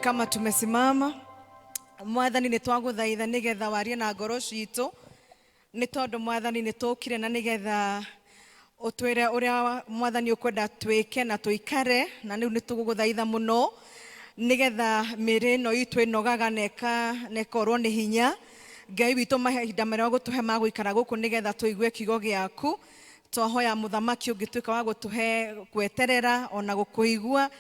kama tumesimama. Mwathani nĩ twagũthaitha nĩgetha warie na ngoro citũ, nĩ tondũ Mwathani nĩ tũkire na nĩgetha ũtwĩre ũrĩa Mwathani ũkwenda twĩke na tũikare, na rĩu nĩ tũgũgũthaitha mũno nĩgetha mĩĩrĩ ĩno itũ ĩnogaga na ĩkorwo nĩ hinya. Ngai witũ mahinda marĩa gũtũhe ma gũikara gũkũ nĩgetha tũigue kiugo gĩaku. Twahoya mũthamaki ũngĩtuĩka wa gũtũhe gweterera ona gũkũigua,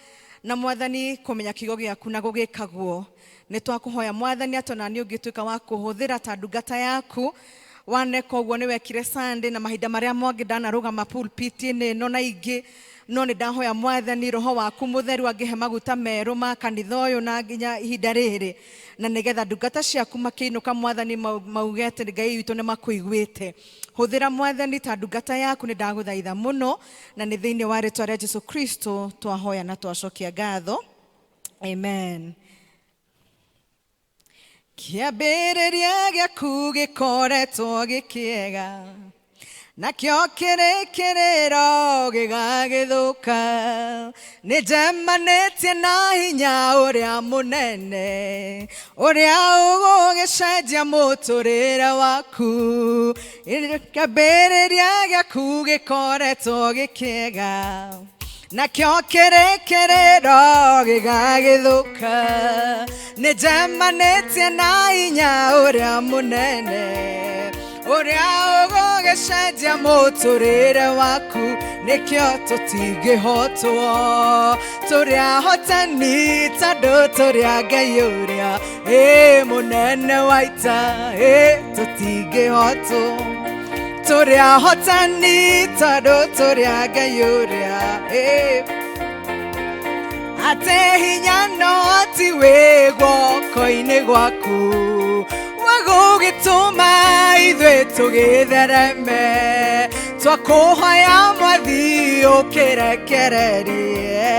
na Mwathani kũmenya kiugo gĩaku na gũgĩkagwo. Nĩ twakũhoya Mwathani atĩ ona niĩ ũngĩtuĩka wa kũhũthĩra ta ndungata yaku, waneka ũguo nĩ wekire Sunday na mahinda marĩa mongĩ ndanarũgama pulpit-inĩ ĩno na ingĩ, no nĩ ndahoya Mwathani Roho waku mũtheru angĩhe maguta merũ ma kanitha ũyũ na nginya ihinda rĩrĩ, na nĩgetha ndungata ciaku makĩinũka Mwathani mauge atĩ Ngai witũ nĩ makũiguĩte. Hũthĩra Mwathani ta ndungata yaku, nĩ ndagũthaitha mũno, na nĩ thĩinĩ wa rĩĩtwa rĩa Jesũ Kristo twahoya na twacokia ngatho. Amen. Kĩambĩrĩria gĩaku gĩkoretwo gĩkĩega, nakĩo kĩrĩkĩrĩro gĩgagĩthũka. Nĩ njemanĩtie na hinya ũrĩa mũnene, ũrĩa ũgũgĩcenjia mũtũrĩre waku. Kĩambĩrĩria gĩaku gĩkoretwo gĩkĩega, nakĩo kĩrĩkĩrĩro gĩgagĩthũka. Nĩ njemanĩtie na hinya ũrĩa mũnene, ũrĩa ũgũgĩcenjia mũtũrĩre waku. Nĩkĩo tũtingĩhotwo, tũrĩ ahotani tondũ tũrĩ a Ngai ũrĩa mũnene wa ita. Tũtingĩhotwo, tũrĩ ahotani tondũ tũrĩ a Ngai ũrĩa atĩ hinya no ti wĩ guoko-inĩ gwaku wa gũgĩtũma ithuĩ tũgĩthereme. Twakũhoya Mwathi ũkĩrekererie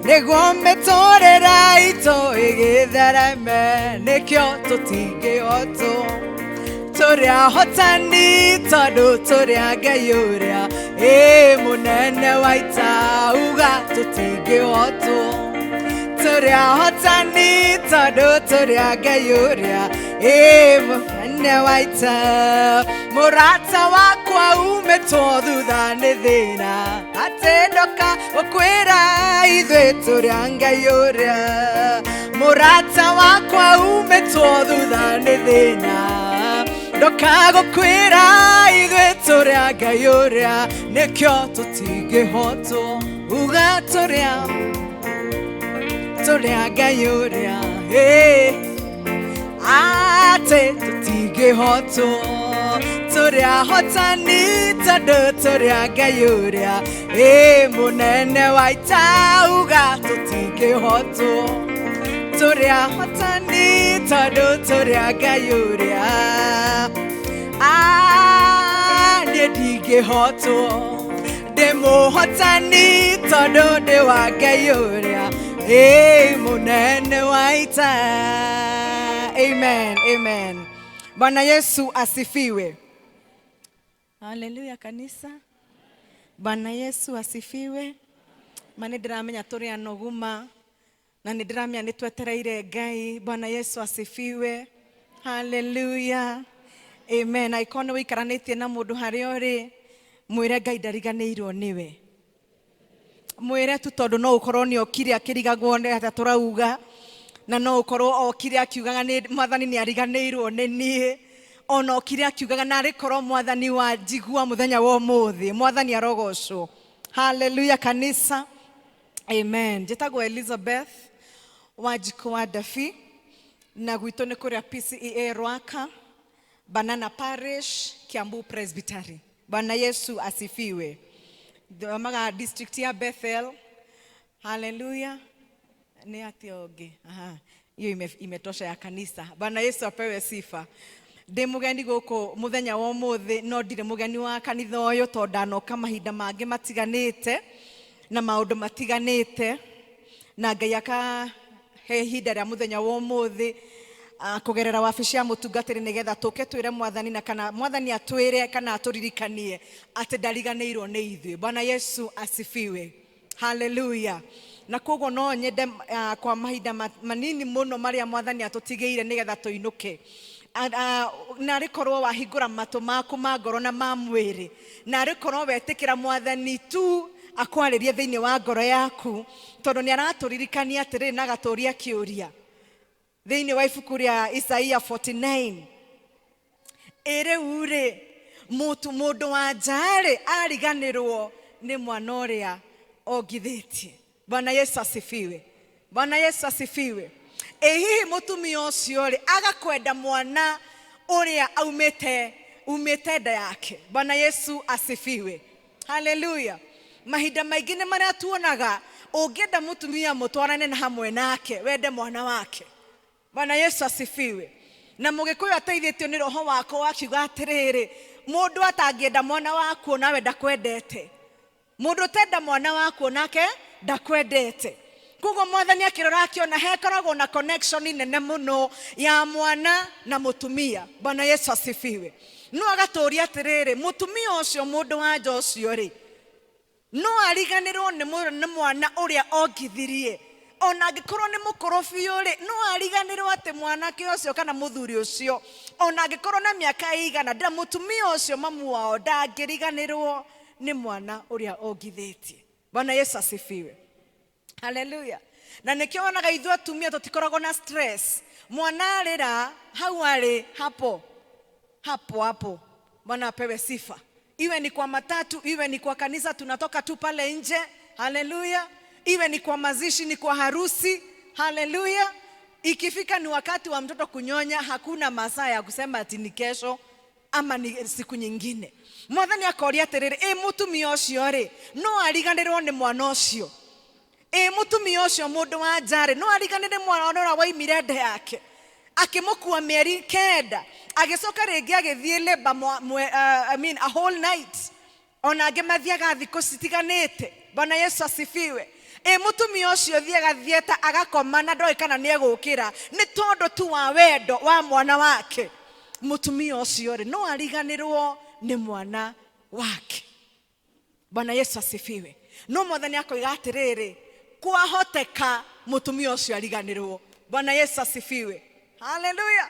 nĩguo mĩtũrĩre itũ ĩgĩthereme. Nĩkĩo tũtingĩhotwo, tũrĩ ahotani tondũ tũrĩ a Ngai ũrĩa mũnene wa ita. Uga tũtingĩhotwo, tũrĩ ahotani tondũ tũrĩ a Ngai ũrĩa mũnene wa ita. Mũrata wakwa umĩtwo thutha nĩ thĩna, atĩ ndoka gũkwĩra ithuĩ tũrĩ a Ngai ũrĩa. Mũrata wakwa umĩtwo thutha nĩ thĩna, ndoka gũkwĩra ithuĩ tũrĩ a Ngai ũrĩa. Nĩkĩo tũtingĩhotwo, uga tũrĩ a Ngai ũrĩa atĩ tũtingĩhotwo, tũrĩ ahotani tondũ tũrĩ a Ngai ũrĩa mũnene wa ita. Uga tũtingĩhotwo, tũrĩ ahotani tondũ tũrĩ a Ngai ũrĩa. Niĩ ndingĩhotwo, ndĩ mũhotani tondũ ndĩ wa Ngai ũrĩa mũnene wa ita. Amen, amen. Bwana Yesu asifiwe. Haleluya kanisa. Bwana Yesu asifiwe. Mane ndiramenya tũrĩ anoguma, na nĩ ndiramenya nĩ twetereire Ngai. Bwana Yesu asifiwe. Haleluya. Amen. Aikone wĩikaranĩtie na mũndũ harĩa ũrĩ, mwĩre Ngai ndariganĩirwo nĩwe. Mwĩre tu tondũ no ũkorwo nĩ okire akĩrigagwo nĩ ata tũrauga, na no ũkorwo okire akiugaga nĩ Mwathani nĩ ariganĩirwo nĩ niĩ, ona okire akiugaga narĩ korwo Mwathani wa njigua mũthenya wa ũmũthĩ. Mwathani arogocwo. Haleluya kanisa. Amen. Njĩtagwo Elizabeth Wanjikũ wa Ndabi, na gwitũ nĩ kũrĩa PCEA Rwaka, Banana Parish, Kiambu Presbytery. Bwana Yesu asifiwe. Maga district ya Bethel. Haleluya. Ni ati oge. Hiyo imetosha ya kanisa. Bwana Yesu apewe sifa. Ndĩ mũgeni gũkũ mũthenya wa ũmũthĩ, no ndirĩ mũgeni wa kanitha ũyũ tondũ ndanoka mahinda mangĩ matiganĩte na maũndũ matiganĩte, na Ngai akahe ihinda rĩa mũthenya wa ũmũthĩ kũgerera wabici ya mũtungatĩri nĩgetha tũke twĩre Mwathani, na kana Mwathani atwĩre kana atũririkanie atĩ ndariganĩirwo nĩ ithuĩ. Bwana Yesu asifiwe. Haleluya. na koguo no nyende kwa mahinda manini muno maria Mwathani atutigeire nigetha tuinuke na rikorwo wahingura matu maku ma ngoro na ma mwiri na rikorwo wetikira Mwathani tu akwaririe thiini wa ngoro yaku tondu ni araturirikania atiri na gaturia kiuria thiini wa ibuku ria Isaia 49 uri mundu wa njari ariganirwo ni mwana uria ogithitie. Bwana Yesu asifiwe. Bwana Yesu asifiwe. Hihi mutumia ucio ri agakwenda mwana uria umete nda yake. Bwana Yesu asifiwe. Haleluya. Mahinda maingi ni maria tuonaga ungienda mutumia mutwarane na hamwe nake wende mwana wake. Bwana Yesu asifiwe. Na Mugikuyu ateithĩtio ni roho wako wakiuga atiriri mundu atangienda mwana waku nawe ndakwendete. Mundu tenda mwana waku nake ndakwendete. Kugo Mwathani akirora akiona hekoragwo na connection nene muno ya mwana na mutumia. Bwana Yesu asifiwe. No agaturia atiriri mutumia ucio mundu wanja ucio ri no ariganirwo ni mwana uria ogithirie. Ona angikorwo ni mukorofi uri no ariganirwo ati mwana ke ucio kana muthuri ucio ona angikorwo na miaka igana nda mutumia ucio mamu wao ndangiriganirwo ni mwana uria ogithitie. Bwana Yesu asifiwe. Haleluya. Na nikio onaga ithuĩ atumia tutikoragwo na stress. Mwana arira hau ari hapo. Bwana apewe sifa. Iwe ni kwa matatu, iwe ni kwa kanisa tunatoka tu pale nje. Haleluya. Iwe ni kwa mazishi, ni kwa harusi. Haleluya. Ikifika ni wakati wa mtoto kunyonya, hakuna masaa ya kusema ati ni kesho ama ni siku nyingine. Mwathani akoria atiriri mutumia ucio ri no ariganirwo ni mwana ucio. Mutumia ucio mundu wa njari no ariganire mwana ora waimire nda yake akimukua mieri 9 agicoka ringi agithie labor a whole night ona angimathiaga thikũ citiganĩte. Bwana Yesu asifiwe. Mutumia ucio thiaga thieta agakoma na ndoi kana ni egukira ni tondu tu wa wendo wa mwana wake. Mutumia ucio ri no ariganirwo ni mwana wake. Bwana Yesu asifiwe. No Mwathani akoiga atiriri kwahoteka mutumia ucio ariganirwo. Bwana Yesu asifiwe. Haleluya.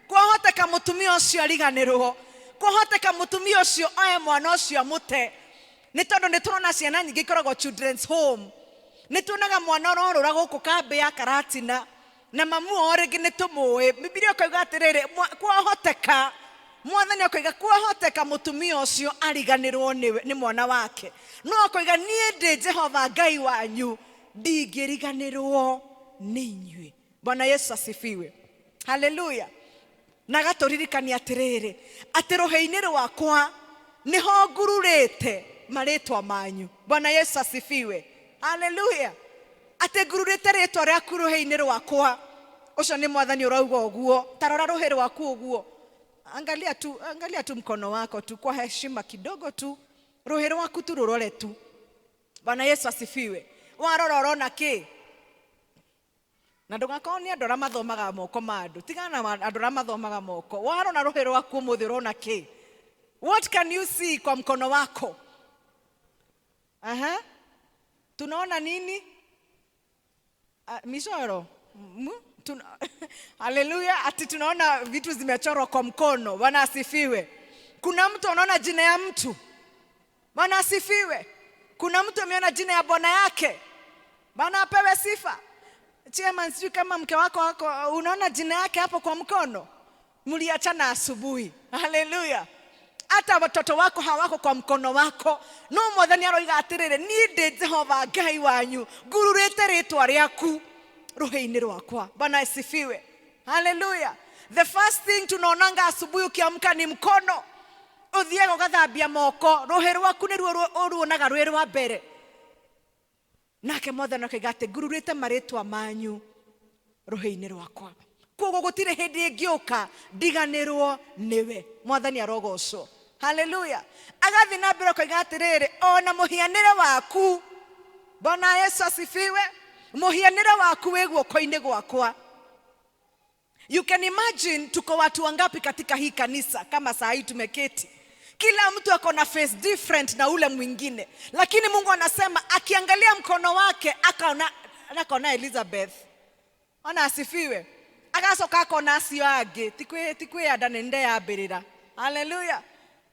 Kwahoteka mutumia ucio ariganirwo. Kwahoteka mutumia ucio oe mwana ucio amute. Ni tondu ni turona ciana nyingi ikoragwo children's home. Ni tuonaga mwana orora guku kambi ya Karatina na mamu oringi ni tumuwe. Biblia ikoiga atiriri kwahoteka Mwathani akoiga kwahoteka mutumia ucio ariganirwo ni mwana wake. No akoiga nie ndi Jehova Ngai wanyu ndigiriganirwo ni inyui. Bwana Yesu asifiwe. Haleluya. Na gaturirikania atiriri ati roho-ini rwakwa niho ngururite maritwa manyu. Bwana Yesu asifiwe. Haleluya. Ati ngururite ritwa ryaku roho-ini rwakwa. Ucio ni Mwathani urauga uguo. Tarora roho rwaku uguo. Angalia tu mkono wako tu kwa heshima kidogo tu. Roho rwaku tu rurore tu. Bwana Yesu asifiwe. Warora urona ki? Na ndugakoni andora mathomaga moko mandu. Tigana andora mathomaga moko. Warona roho rwaku umuthi urona ki? What can you see kwa mkono wako? Tunaona nini? Mishoro. Haleluya. Ati tunaona vitu zimechorwa kwa mkono. Bwana asifiwe. Kuna mtu anaona jina ya mtu. Bwana asifiwe. Kuna mtu ameona jina ya bwana yake. Bwana apewe sifa. Chairman, sijui kama mke wako unaona jina yake hapo kwa mkono. Mliachana asubuhi. Haleluya. Hata watoto wako hawako kwa mkono wako. No Mwathani aroiga atiriri ni ndi Jehova Ngai wanyu ngururite ritwa ryaku roho-ini rwakwa. Bwana asifiwe. Haleluya. The first thing tunaonanga asubuhi ukiamka ni mkono. Uthiega ugathambia moko. Roho rwaku ni ruo uruonaga rwe rwa mbere. Nake Mwathani akaiga ati ngururite maritwa manyu roho-ini rwakwa. Koguo gutire hindi ingiuka ndiganirwo niwe. Mwathani arogocwo. Haleluya. Agathi na mbere akaiga atiriri ona muhianire waku. Bwana Yesu asifiwe. Muhianire waku wi guoko-ini gwakwa. You can imagine tuko watu wangapi katika hii kanisa kama saa hii tumeketi. Kila mtu ako na face different na ule mwingine. Lakini Mungu anasema akiangalia mkono wake akaona akona Elizabeth ona asifiwe agacoka akona acio angi tikwe andane nde yambirira haleluya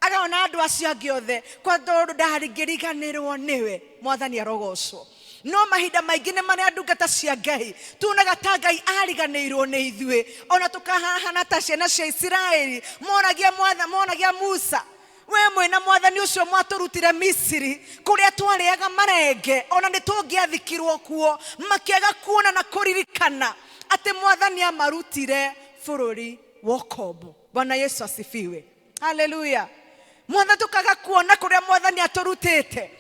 agaona andu acio angi othe kwa tondu ndaringiriganirwo niwe Mwathani arogocwo no mahinda maingi ni mari ndungata cia Ngai tunaga ta Ngai ariganirwo ni ithui ona tukahana ta ciana cia Isiraeli monagia Musa we mwena Mwathani ucio mwaturutire Misiri kuria twariaga marenge ona nitungiathikirwo kuo makiaga kuona na kuririkana ati Mwathani amarutire bururi wokombo. Bwana Yesu asifiwe haleluya. Mwathani tukaga kuona kuria Mwathani aturutite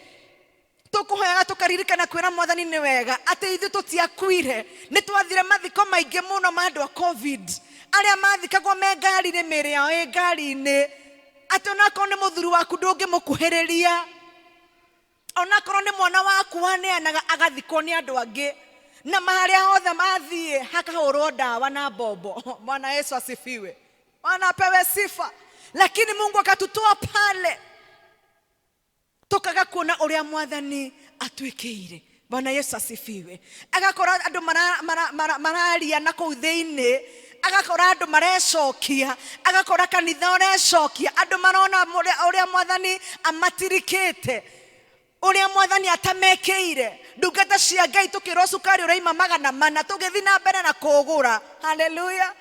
tukuhoyaga tukaririkana kwira Mwathani ni wega ati ithu tutiakuire ni twathire mathiko maingi muno ma andu a COVID aria mathikagwo me ngari-ini miri yao e ngari-ini ati onako ni muthuri waku ndungimukuhiriria onako ni mwana waku waneanaga agathikwo ni andu angi na maharia hothe mathie hakahurwo ndawa na bombo. Bwana Yesu asifiwe wanapewe sifa lakini Mungu akatutoa pale tukaga kuona uria Mwathani atwikire. Bwana Yesu asifiwe agakora andu mararia na kuu thiini agakora andu marecokia agakora kanitha urecokia andu marona uria Mwathani amatirikite uria Mwathani atamekeire ndungata cia Ngai tukirwo cukari uraima 400 tugithi na mbere na kugura haleluya.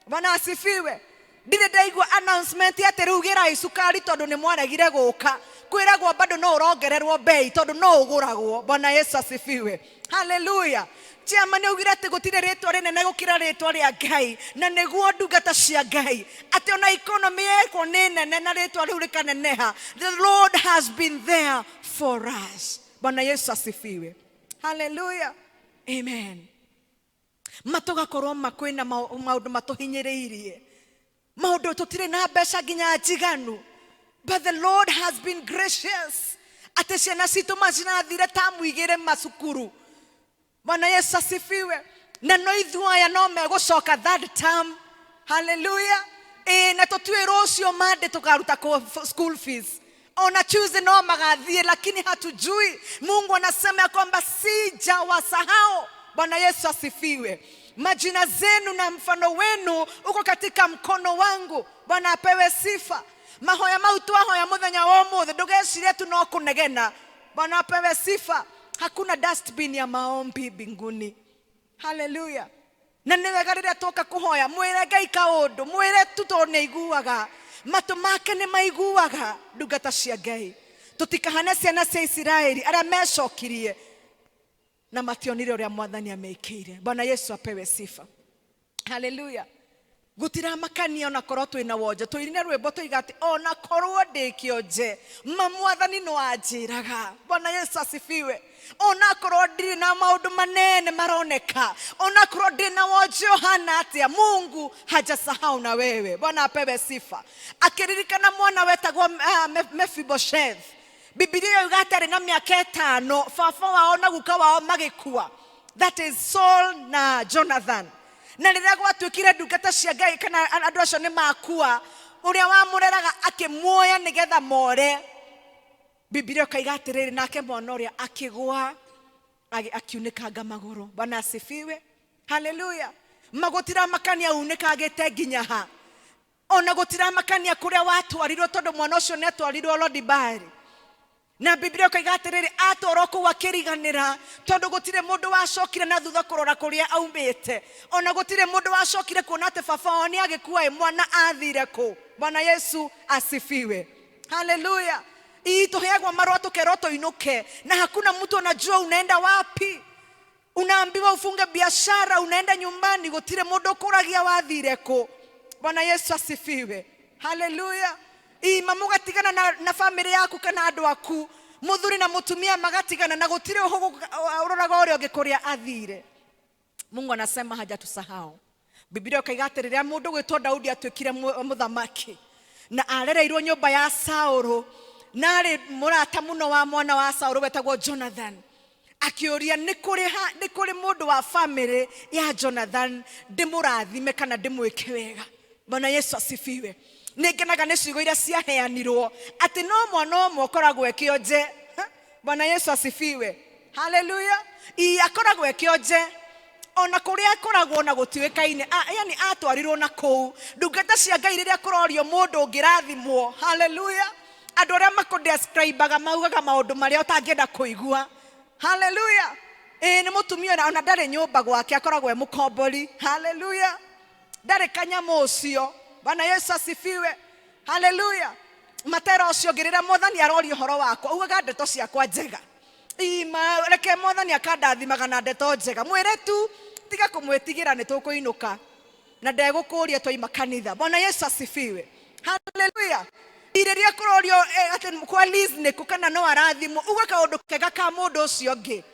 Bwana asifiwe ndire ndaigua announcement ati rugira isukari tondu ni mwaregire guka kwiragwo bado no urongererwo bei tondu no uguragwo. Bwana Yesu asifiwe haleluya. Chiama ni ugira ati gutire ritwa rinene gukira ritwa ria Ngai na niguo ndungata cia Ngai ati ona economy yeko ni nene na ritwa riu rikaneneha. The Lord has been there for us. Bwana Yesu asifiwe haleluya amen. Matugakorwo makwina maundu matuhinyiriirie maundu tutire na mbeca nginya njiganu but the Lord has been gracious ati ciana citu macinathire tamu igire macukuru. Bwana Yesu asifiwe na no ithuaya no megucoka that term haleluya na tutwirwo ucio mande tukaruta school fees ona Tuesday no magathie lakini hatujui. Mungu anasema kwamba sijawasahau. Bwana Yesu asifiwe majina zenu na mfano wenu uko katika mkono wangu. Bwana apewe sifa. Mahoya mautu ahoya muthenya wa muthe ndugecirie tu no kunegena. Bwana apewe sifa. Hakuna dustbin ya maombi mbinguni haleluya na niwega riria toka kuhoya mwire Ngai kaundu mwire tu tondu iguaga matu make ni maiguaga ndungata cia Ngai tutikahane ciana cia Isiraeli aria mecokirie na mationire uria Mwathani ameikire. Bwana Yesu apewe sifa haleluya. Gutira makania ona korwo twina wonje twirine rwimbo tuigati ona korwo ndikionje Mwathani no anjiraga. Bwana Yesu asifiwe ona korwo ndiri na maundu manene maroneka ona korwo ndiri na wonje hana atia Mungu hajasahau na wewe. Bwana apewe sifa. Akiririkana mwana wetagwo Mephibosheth Biblia yugatari na miaka 5 baba wao na guka wao magikua that is Saul na Jonathan na riria gwatwikire ndungata cia Ngai kana andu acio ni makua uria wamureraga akimuoya nigetha more Biblia kaiga atiriri nake mwana uria akigwa akiunikanga maguru. Bwana asifiwe haleluya. Magutira makania unikagite nginya ha ona gutira makania kuria watwarirwo tondu mwana ucio ni atwarirwo Lodibari na Biblia kaiga atiriri atoroku wakiriganira tondu gutire mundu wacokire na thutha kurora kuria aumite ona gutire mundu wacokire kuona ati baba oni agikua mwana athire ku. Bwana Yesu asifiwe haleluya. Ituheagwa marua tukero tuinuke na hakuna mtu anajua unaenda wapi. Unaambiwa ufunge biashara unaenda nyumbani gutire mundu kuragia wathire ku. Bwana Yesu asifiwe haleluya. Mamugatigana na family yaku kana andu aku muthuri na mutumia magatigana na gutire uroraga uria ungikuria athire. Mungu anasema hajatusahau. Biblia kaiga atiriria mundu gwitwo Daudi atwikire muthamaki na arereirwo nyumba ya Saulu na ari murata muno wa mwana wa Saulu wetagwo Jonathan akiuria ni kuri mundu wa family ya Jonathan ndimurathime kana ndimwike wega. Bwana Yesu asifiwe. Ningenaga ni ciugo iria ciaheanirwo ati no mwana omwe koragwo ekionje. Bwana Yesu asifiwe Hallelujah. Akoragwo ekionje ona kuria akoragwo na gutiwekaine yani atwarirwo na kou ndungata cia Ngai riria kurorio mundu ngirathimwo. Hallelujah. Andu aria makudescribaga maugaga maundu maria utangienda kuigua. Hallelujah. Ni mutumia ona ndari nyumba gwake akoragwo e mukombori. Hallelujah. Ndari kanyamu ucio. Bwana Yesu asifiwe. Hallelujah. Matera ucio ngirira Mwathani arorio horo wakwa ugaga ndeto ciakwa njega. Reke Mwathani akandathimaga na ndeto njega. Mwire tu tiga kumwitigira ni tukuinuka na ndegukuria twaima kanitha. Bwana Yesu asifiwe. Hallelujah. Iriria kurorio ati kwa Lizni kukana no arathimo uga kaundu kega ka mundu ucio ngi.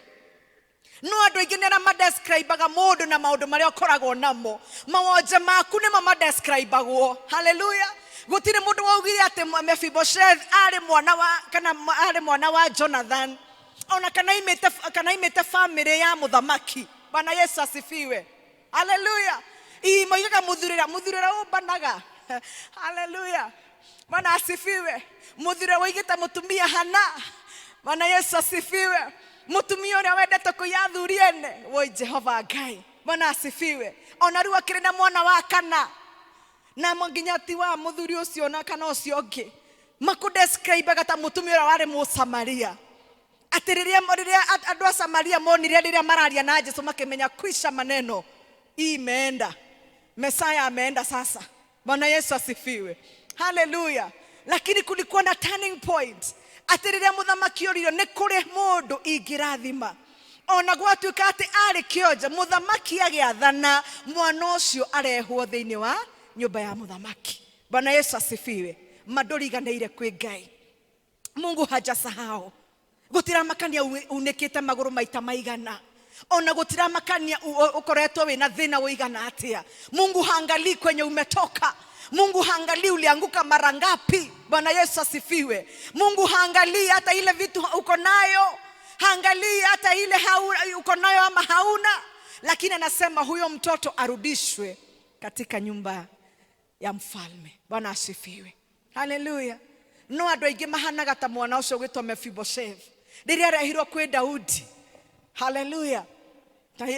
No andu aingi nera madescribaga mundu na maundu maria ukoragwo namo. Mawonje maku nimo madescribagwo. Hallelujah. Gutire mundu waugire ati Mephibosheth ari mwana wa Jonathan. Ona kana imete family ya muthamaki. Bwana Yesu asifiwe. Hallelujah. Moigaga muthurira ubanaga. Hallelujah. Bwana asifiwe. Muthurira waigita mutumia hana. Bwana Yesu asifiwe. Mutumia uria wendete kuyathuriene woi Jehova Ngai. Bwana asifiwe. Ona riu akiri na mwana wa kana na munginyati wa muthuri ucio na kana ucio ngi makudescribaga ta mutumia uria wari Musamaria. Atiriria andu a Samaria monire riria mararia na Jesu makimenya kwisha maneno imeenda. Messiah ameenda sasa. Bwana Yesu asifiwe. Hallelujah. Lakini kulikuwa na turning point. Atiriria muthamaki oririo ni kuri mundu ingirathima. Ona gwatuika ati ari kionje muthamaki agiathana mwana ucio arehwo thiini wa nyumba ya muthamaki. Bwana Yesu asifiwe. Madoriganeire kwi Ngai. Mungu hajasahau. Gutira makania unikite maguru maita maigana. Ona gutira makania ukoretwo wina thina uigana atia. Mungu haangalii kwenye umetoka. Mungu haangalii ulianguka mara ngapi. Bwana Yesu asifiwe. Mungu haangalii hata ile vitu uko nayo. Haangalii hata ile uko nayo ama hauna. Lakini anasema huyo mtoto arudishwe katika nyumba ya mfalme. Bwana asifiwe. Hallelujah. No andu aingi mahanaga ta mwana ucio gwitwo Mephibosheth riria arehirwo kwi Daudi. Hallelujah.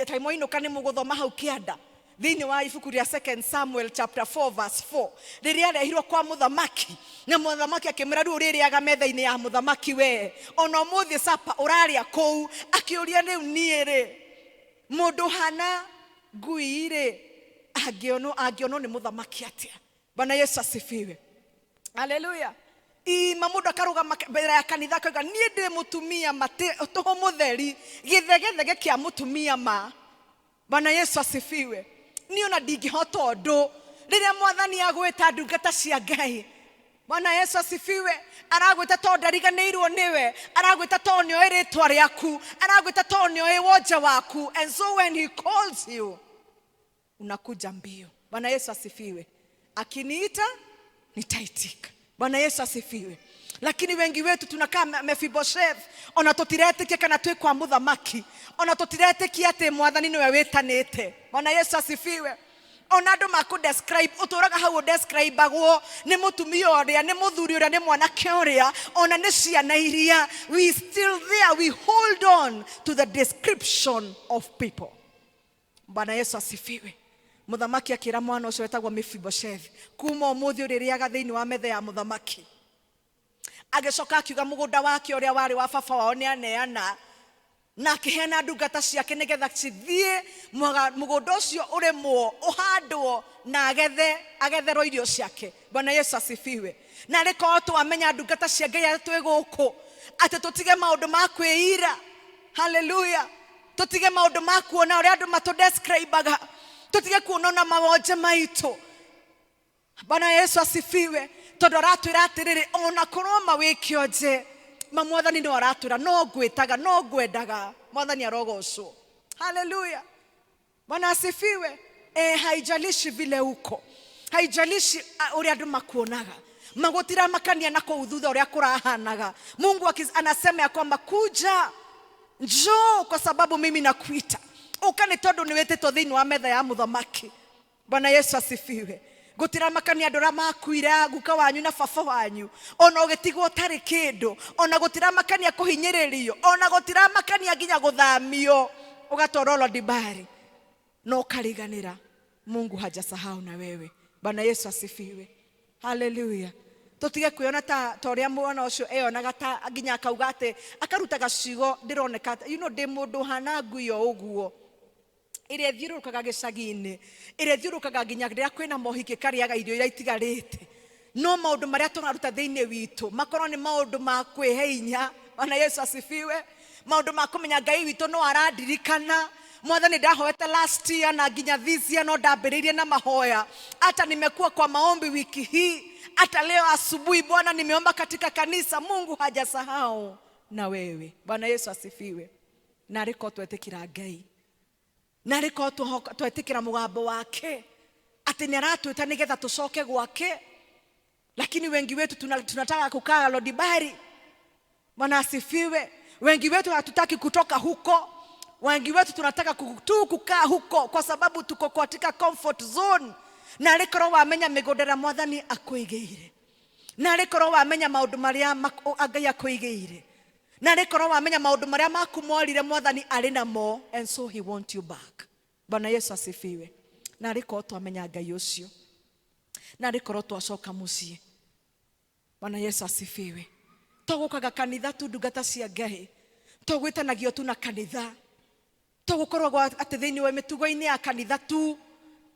Taimo inuka ni muguthoma hau kianda thiini wa ibuku ria 2 Samuel chapter 4 verse 4 riria arehirwo kwa muthamaki na muthamaki akimwira riu ririaga metha-ini ya muthamaki we ona muthi sapa uraria kou akiuria riu niire mundu hana ngui ri angiono ni muthamaki atia. Bwana Yesu asifiwe. Hallelujah. Mamundu akarugama mbere ya kanitha akauga nie ndi mutumia mate toho mutheri githegethege kia mutumia ma. Bwana Yesu asifiwe. Ni ona ndingihota undu riria Mwathani agwita ndungata cia Ngai. Bwana Yesu asifiwe. Aragwita to ndariganirwo niwe, aragwita to nio ritwa riaku, aragwita to nio woje waku, and so when he calls you unakuja mbio. Bwana Yesu asifiwe. Akiniita nitaitika. Bwana Yesu asifiwe. Lakini wengi wetu tunakaa Mephibosheth ona tutiretĩkia kana twi kwa muthamaki, ona tutiretĩkia ati Mwathani niwe witanite. Bwana Yesu asifiwe. Ona andu makudescribe uturaga hau describeagwo ni mutumia uria ni muthuri uria ni mwanake uria ona ni ciana iria. We still there, we hold on to the description of people. Bwana Yesu asifiwe. Muthamaki akira mwana ucio wetagwo Mephibosheth kuma umuthi uririaga thiini wa metha ya muthamaki. Agicoka akiuga mugunda wake uria wari wa baba wao ni aneana na akihena ndungata ciake nigetha cithie mugunda ucio uremwo uhandwo na agetherwo irio ciake. Bwana Yesu asifiwe. Na riko twamenya ndungata cia Ngai twi guku ati tutige maundu ma kwĩira. Hallelujah. Tutige maundu ma kuona uria andu matudescribaga. Tutige kuona mawonje maitu. Bwana Yesu asifiwe. Tondu aratwira atiriri ona korwo mawikionje Mwathani no aratwira no gwitaga no gwendaga Mwathani arogocwo. Hallelujah. Bwana asifiwe. Haijalishi vile uko, haijalishi uria andu makuonaga, magutira makania na kuuthutha uria kurahanaga. Mungu anasema ya kwamba kuja njoo kwa sababu mimi nakuita. Ukani tondu ni wetetwo thiini wa metha ya muthamaki. Bwana Yesu asifiwe. gutiramakania ndora makuira guka wanyu na baba wanyu ona ugitigwo tari kindu ona gutiramakania kuhinyiririo ona gutiramakania nginya guthamio ugatorolo dibari no kariganira. Mungu hajasahau na wewe. Bwana Yesu asifiwe. Hallelujah. Tutige kuiona ta uria mwana ucio eyonaga ta nginya akauga ati akaruta gacigo ndironeka ndi mundu hana nguyo uguo ire thiurukaga gicagi-ini ire thiurukaga nginya riria kwina mohiki kariaga irio iria itigarite. No maundu maria turaruta thiini witu makorwo ni maundu ma kwihe hinya. Bwana Yesu asifiwe. Maundu ma kumenya Ngai witu no arandirikana. Mwathani ndahoete last year na nginya this year no ndambiririe na mahoya. Hata nimekuwa kwa maombi wiki hii, hata leo asubuhi Bwana nimeomba katika kanisa. Mungu hajasahau na wewe. Bwana Yesu asifiwe. Na riko twetikira Ngai, na riko twetikira mugambo wake ati ni aratwita nigetha tucoke gwake. Lakini wengi wetu tunataka kukaa Lodibari. Bwana asifiwe. Wengi wetu hatutaki kutoka huko. Wengi wetu tunataka kukaa huko kwa sababu tuko katika comfort zone. Na rikoro wamenya migodera Mwathani akuigeire. Na rikoro wamenya maundu maria Ngai akuigeire. Na rikoro wamenya maundu maria makumorire Mwathani ari namo, and so he want you back. Bwana Yesu asifiwe. Na rikoro twamenya Ngai ucio. Na rikoro twacoka mucii. Bwana Yesu asifiwe. Togukaga kanitha tu ndungata cia Ngai. Togwitanagio tu na kanitha. Togukorwo ati thiini wa mitugo-ini ya kanitha tu.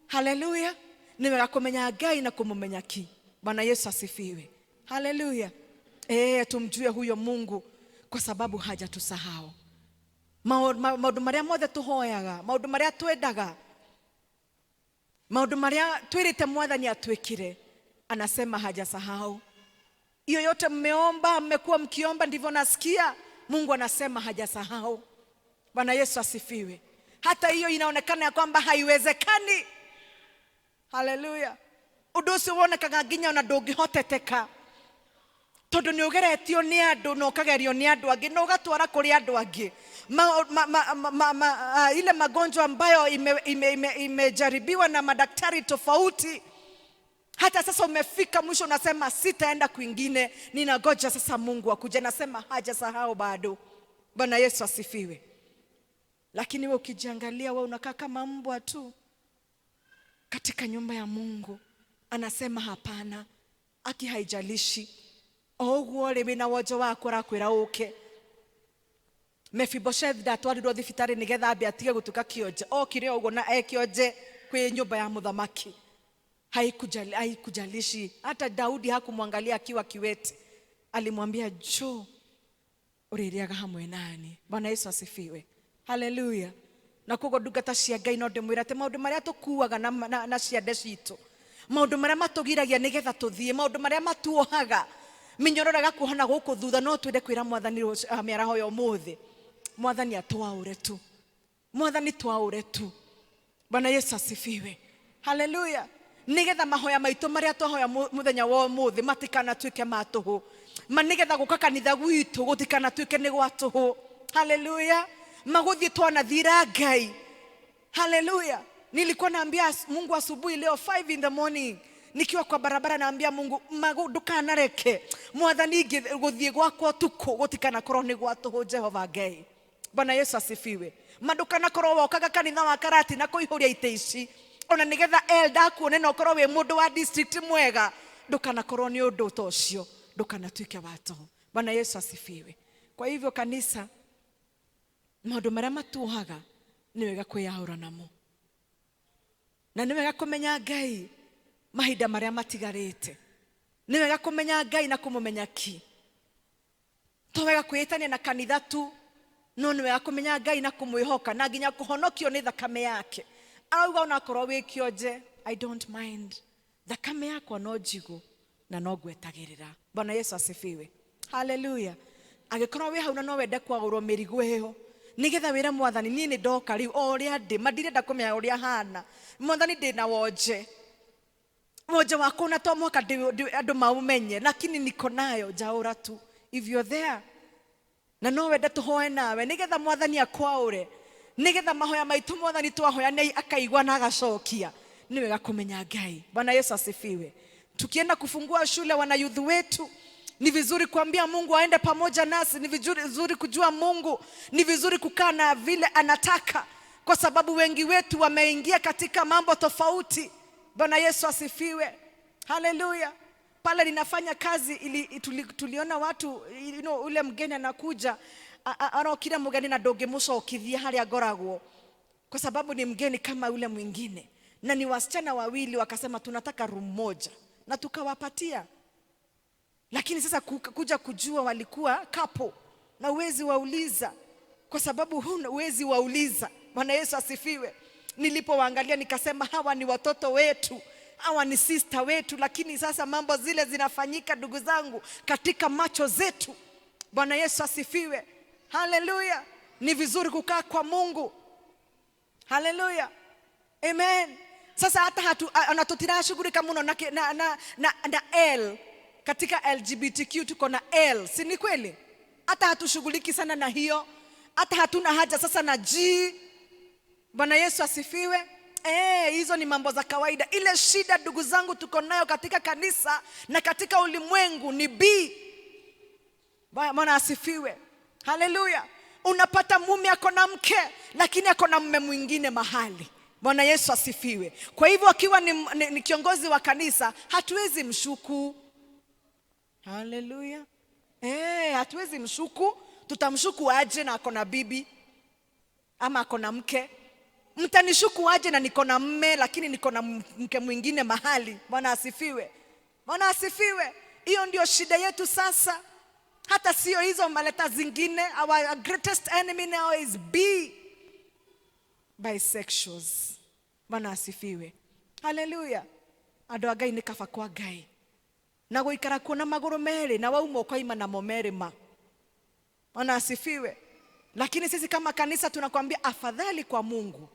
Hallelujah. Ni wega kumenya Ngai na kumumenya ki. Bwana Yesu asifiwe. Hallelujah. Tumjue huyo Mungu kwa sababu hajatusahau. Maundu maria mothe tuhoyaga, maundu maria twendaga, maundu maria twirite Mwathani atwikire, anasema hajasahau. Iyo yote mmeomba, mmekuwa mkiomba, ndivyo nasikia Mungu anasema hajasahau. Bwana Yesu asifiwe. Hata hiyo inaonekana ya kwamba haiwezekani. Hallelujah. Undu ucio wonekaga nginya ona ndungihoteteka tondu ni ugeretio ni andu no kagerio ni andu angi no gatwara kuri andu angi ile magonjwa ambayo imejaribiwa na madaktari tofauti. Hata sasa umefika mwisho unasema sitaenda kwingine, ninangoja sasa Mungu akuje. Nasema hajasahau bado. Bwana Yesu asifiwe. Lakini wewe ukijiangalia, wewe unakaa kama mbwa tu katika nyumba ya Mungu. Anasema hapana, aki haijalishi oguo ri na wojo wako rakwira uke. Mephibosheth ndatwarirwo thibitari nigetha ambe atige gutuka kionje. Okire oguo na ekionje kwi nyumba ya muthamaki. Haikujalishi. Hata Daudi hakumwangalia akiwa kiwete. Alimwambia jo uririaga hamwe nani. Bwana Yesu asifiwe. Hallelujah. Na kugo ndungata cia Ngai no ndimwira ati maundu maria tukuaga na ciande citu, maundu maria matugiragia nigetha tuthie, maundu maria matuohaga minyororaga kuhana guku thutha, no twende kwira Mwathani miaraho yo muthi, Mwathani atwaure tu, Mwathani twaure tu. Bwana Yesu asifiwe. Hallelujah. Nigetha mahoya maitu maria twahoya muthenya wa muthi matikana twike matuhu, manigetha guka kanitha gwitu gutikana twike ni gwatuhu. Hallelujah. Maguthi twana thira Ngai. Hallelujah. Nilikuwa naambia Mungu asubuhi leo 5 in the morning nikiwa kwa barabara, naambia Mungu dukanareke Mwathani guthie gwakwa tuko gutikana korwo ni gwatuhu Jehova Ngai. Bwana Yesu asifiwe. Madukana korwo wokaga kanitha wa Karati na kuihuria ite ici ona nigetha elda kuone no korwo we mundu wa district mwega, dukana korwo ni undu tocio, dukana twike watu. Bwana Yesu asifiwe. Kwa hivyo kanisa, maundu maria matuhaga ni wega kwiyahura namo, na ni wega kumenya Ngai mahinda maria matigarite, ni wega kumenya Ngai na kumumenya ki. To wega kwitania na kanitha tu, no ni wega kumenya Ngai na kumwihoka na nginya kuhonokio ni thakame yake. Auga ona korwo wikionje, I don't mind, thakame yako no jigu na no gwetagirira. Bwana Yesu asifiwe. Hallelujah. Agikorwo we hau na no wende kwagurwo mirigo eho nigetha wira Mwathani ni ndoka riu oria ndi madirenda kumenya uria hana. Mwathani ndina wonje wako na to mwaka andu maumenye, lakini niko nayo jaura tu. If you're there na no wende tuhoe nawe nigetha Mwathani akwaure, nigetha mahoya maitu Mwathani twahoya nei akaigwa na agacokia, Ni wega kumenya Ngai. Bwana Yesu asifiwe. Tukienda kufungua shule wana youth wetu, ni vizuri kuambia Mungu aende pamoja nasi. Ni vizuri kujua Mungu. Ni vizuri kukaa na vile anataka, kwa sababu wengi wetu wameingia katika mambo tofauti. Bwana Yesu asifiwe. Haleluya. Pale ninafanya kazi tuliona watu, ule mgeni anakuja arokira mugeni na ndungimucokithia haria ngoragwo, kwa sababu ni mgeni kama ule mwingine, na ni wasichana wawili. Wakasema tunataka room moja, na tukawapatia. Lakini sasa kuja kujua walikuwa couple, na uwezi wauliza, kwa sababu uwezi wauliza. Bwana Yesu asifiwe. Nilipowaangalia nikasema hawa ni watoto wetu, hawa ni sister wetu. Lakini sasa mambo zile zinafanyika, ndugu zangu, katika macho zetu. Bwana Yesu asifiwe. Haleluya. Ni vizuri kukaa kwa Mungu. Haleluya. Amen. Sasa hata anatutira shughulika mno na L. Katika LGBTQ tuko na L, si ni kweli? Hata hatushughuliki sana na hiyo. Hata hatuna haja sasa na G. Bwana Yesu asifiwe. Hizo ni mambo za kawaida. Ile shida ndugu zangu tuko nayo katika kanisa na katika ulimwengu ni B. Bwana asifiwe. Haleluya. Unapata mume ako na mke, lakini ako na mume mwingine mahali. Bwana Yesu asifiwe. Kwa hivyo akiwa ni kiongozi wa kanisa, hatuwezi mshuku. Haleluya. Hatuwezi mshuku. Tutamshuku aje na ako na bibi ama ako na mke? Mtanishuku aje na niko na mume lakini niko na mke mwingine mahali? Bwana asifiwe. Bwana asifiwe. Hiyo ndio shida yetu sasa. Hata sio hizo maleta zingine. Our greatest enemy now is bisexuals. Bwana asifiwe. Haleluya. Andũ a Ngai nĩ kaba kwa Ngai, na gũikara kuona magũrũ merĩ na wauma ũkaima na momerĩma. Bwana asifiwe. Lakini sisi kama kanisa tunakwambia afadhali kwa Mungu,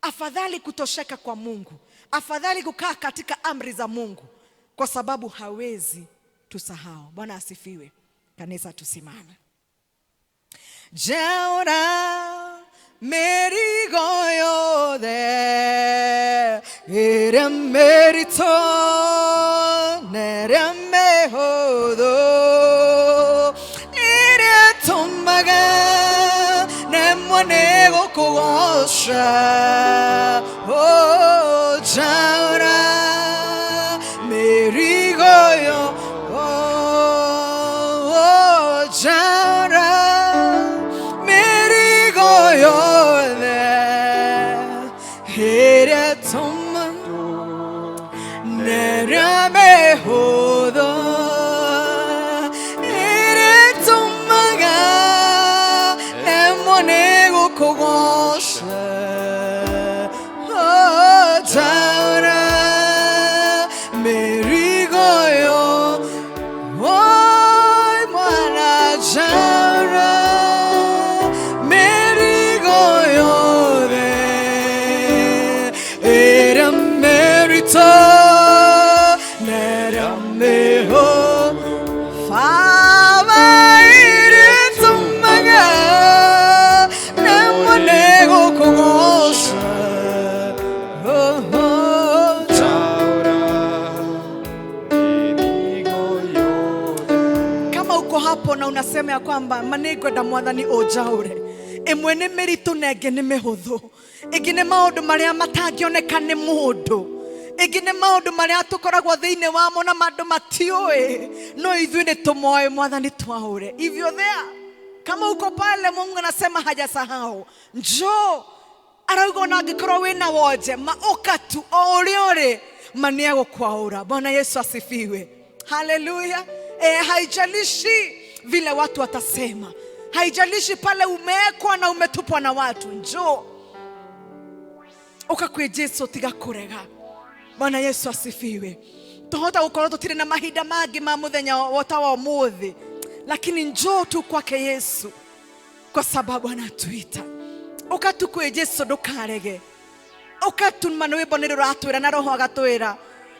afadhali kutosheka kwa Mungu, afadhali kukaa katika amri za Mungu, kwa sababu hawezi tusahau. Bwana asifiwe. Kanisa tusimame. Jaura merigo yothe ere merito nere mehodo ere tomaga nemone gokugosha jaura merigo yo jaura merigo yo ere tomaga nere mehodo ere tomaga nemone gokugosha jaura merigo yo mwana jaura merigo yo era merito nera meho fava ere tomaga nemone gokugosha hapo na unasema ya kwamba manegwenda Mwathani ojaure emwene meritu nenge ni mehuthu igine maundu maria matangioneka ni mundu igine maundu maria tukoragwo thiine wamo na mandu matioi no ithui ni tumoe Mwathani twaure. If you're there, kama uko pale, Mungu anasema hajasahau. Njoo arauga na ngikorwo wina woje maoka tu oriore maniago kwaura. Bwana Yesu asifiwe. Haleluya. Haijalishi vile watu watasema, haijalishi pale umekwa na umetupwa na watu, njoo ukakwe Jesu tiga kurega. Bwana Yesu asifiwe. Tohota ukorwo tutire na mahinda mangi ma muthenya wota wa umuthi, lakini njoo tu kwake Yesu, kwa sababu anatuita. Ukatukwe Jesu ndukarege. Ukatumana wimbo ni ruratwira na roho agatwira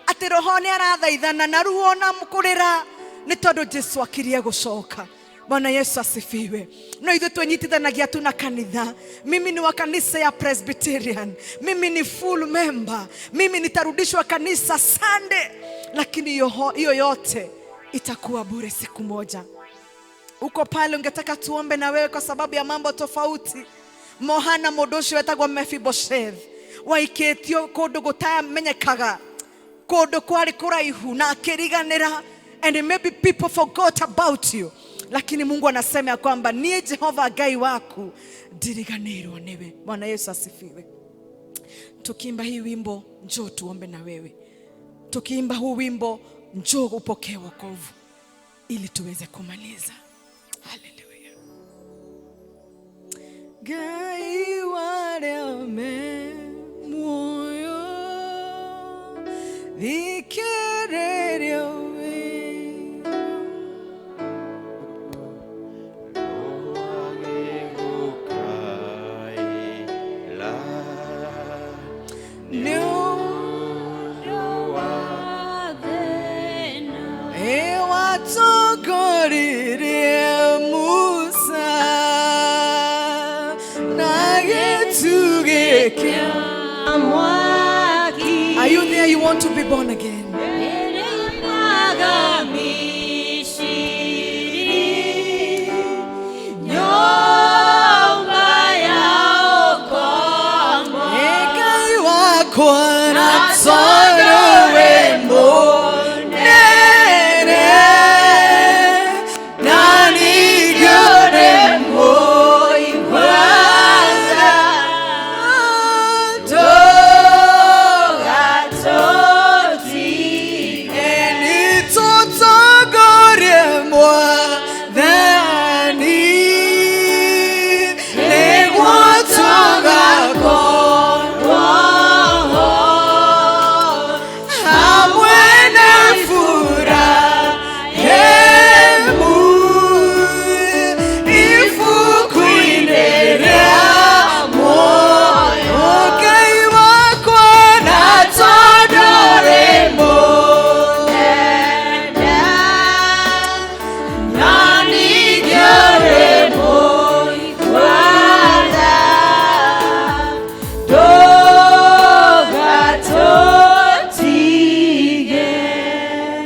ati roho ni arathaithana na ruo na mukurira ni tondu Jesu akirie gucoka. Bwana Yesu asifiwe. No ithuĩ twĩnyitithanagia tu na kanitha. Mimi ni wa kanisa ya Presbyterian. Mimi ni full member. Mimi nitarudishwa kanisa Sunday. Lakini hiyo yote itakuwa bure siku moja. Uko pale ungetaka tuombe na wewe kwa sababu ya mambo tofauti. Mohana modoshi wetagwa Mephibosheth. Waiketio kodo gotaya menyekaga. Kodo kwari kuraihu na akiriganira. And maybe people forgot about you. Lakini Mungu anasema kwamba ni Jehova Ngai waku ndiriganirwo niwe. Bwana Yesu asifiwe. Tukiimba hii wimbo, njoo tuombe na wewe. Tukiimba huu wimbo, njoo upokee wokovu ili tuweze kumaliza. Hallelujah. Ngai wareme moyo thikĩrĩria Are you there? You want to be born again?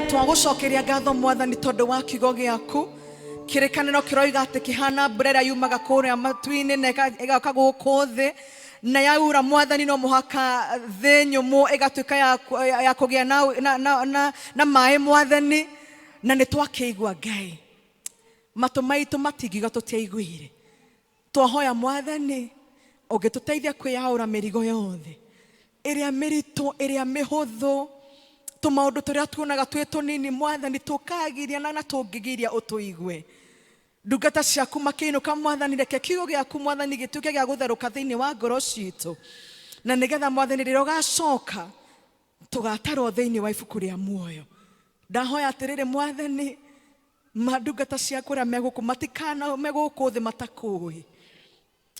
Twagucokeria ngatho Mwathani tondu wa kiugo giaku. Kĩrĩkanĩro kĩroiga atĩ kĩhana mbura ĩrĩa yumaga kũrĩa matu-inĩ na ĩgoka gũkũ thĩ, na yaura Mwathani no mũhaka thĩ nyũmũ ĩgatuĩka ya kũgĩa na maĩ Mwathani. Na nĩ twakĩigua Ngai, matũ maitũ matingiuga tũtiaiguire. Twahoya Mwathani ũngĩtũteithia kwĩyaũra mĩrigo yothe ĩrĩa mĩritũ, ĩrĩa mĩhũthũ, tũmaũndũ tũrĩa tuonaga twĩ tũnini Mwathani tũkagiria na tũngĩgiria ũtũigue. Ndungata ciaku makĩinũka Mwathani, reke kiugo gĩaku Mwathani gĩtuĩke gĩa gũtherũka thĩinĩ wa ngoro citũ, na nĩgetha Mwathani rĩrĩa ũgacoka tũgatarwo thĩinĩ wa ibuku rĩa muoyo. Ndahoya atĩrĩrĩ Mwathani, mandungata ciaku arĩa megũkũ matikana megũkũ thĩ matakũĩ,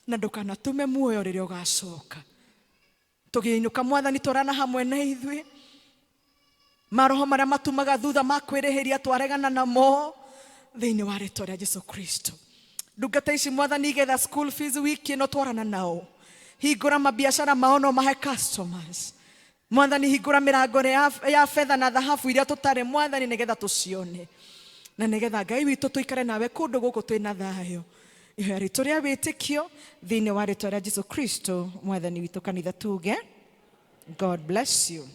na ndũkanatume muoyo rĩrĩa ũgacoka. Tũgĩinũka Mwathani twarana hamwe na ithuĩ, maroho marĩa matumaga thutha makwĩrĩhĩria twaregana namo thĩinĩ wa rĩĩtwa rĩa Jesũ Kristo. Ndungata ici Mwathani igetha school fees wiki ĩno twarana nao, hingũra mabiacara mao no mahe customers. Mwathani hingũra mĩrango ya fedha na thahabu iria tũtarĩ Mwathani nĩgetha tũcione, na nĩgetha Ngai witũ tũikare nawe kũndũ gũkũ twĩna thayũ. Ihoya ritũ rĩa wĩtĩkio thĩinĩ wa rĩĩtwa rĩa Jesũ Kristo Mwathani witũ. Kanitha tuge God bless you.